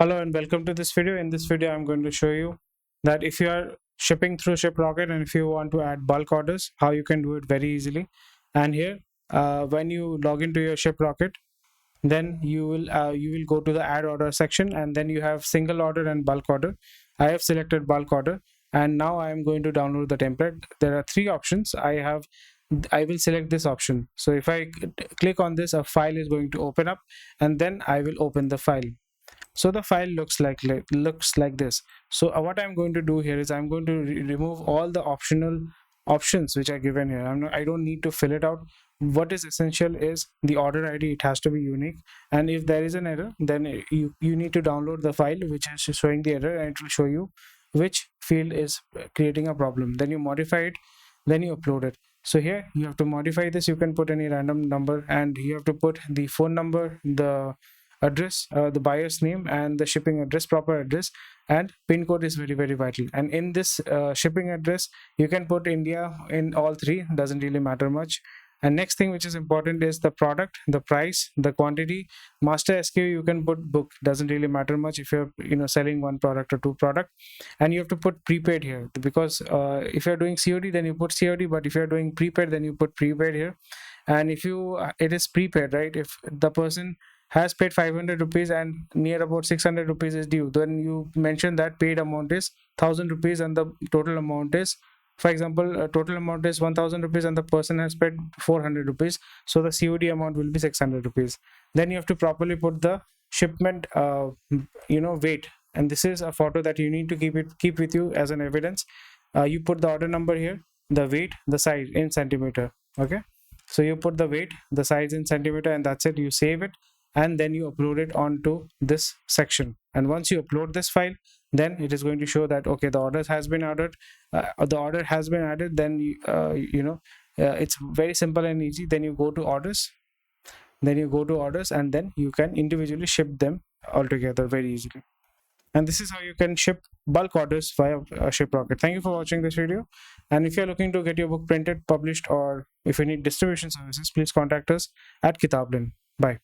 Hello and welcome to this video. In this video, I'm going to show you that if you are shipping through Shiprocket and if you want to add bulk orders, how you can do it very easily. And here, when you log into your Shiprocket, then you will go to the add order section, and then you have single order and bulk order. I have selected bulk order, and now I am going to download the template. There are three options. I will select this option. So if I click on this, a file is going to open up, and then I will open the file. So the file looks like this. So what I'm going to do here is I'm going to remove all the optional options which are given here. I don't need to fill it out. What is essential is the order ID. It has to be unique, and if there is an error, then you need to download the file which is showing the error, and it will show you which field is creating a problem. Then you modify it, then you upload it. So here you have to modify this. You can put any random number, and you have to put the phone number, the address, the buyer's name, and the shipping address, proper address, and pin code is very vital. And in this shipping address, you can put India in all three, doesn't really matter much. And next thing which is important is the product, the price, the quantity. Master SKU you can put book, doesn't really matter much if you're selling one product or two product. And you have to put prepaid here, because if you're doing COD, then you put COD, but if you're doing prepaid, then you put prepaid here. And if it is prepaid, right, if the person has paid 500 rupees and near about 600 rupees is due, then you mention that paid amount is 1000 rupees and the total amount is, for example, total amount is 1000 rupees and the person has paid 400 rupees, so the COD amount will be 600 rupees. Then you have to properly put the shipment weight, and this is a photo that you need to keep with you as an evidence. You put the order number here, the weight, the size in centimeter. Okay, so you put the weight, the size in centimeter, and that's it. You save it, and then you upload it onto this section. And once you upload this file, then it is going to show that okay, the order has been added. Then it's very simple and easy. Then you go to orders, and then you can individually ship them all together very easily. And this is how you can ship bulk orders via Shiprocket. Thank you for watching this video. And if you're looking to get your book printed, published, or if you need distribution services, please contact us at Kitablin. Bye.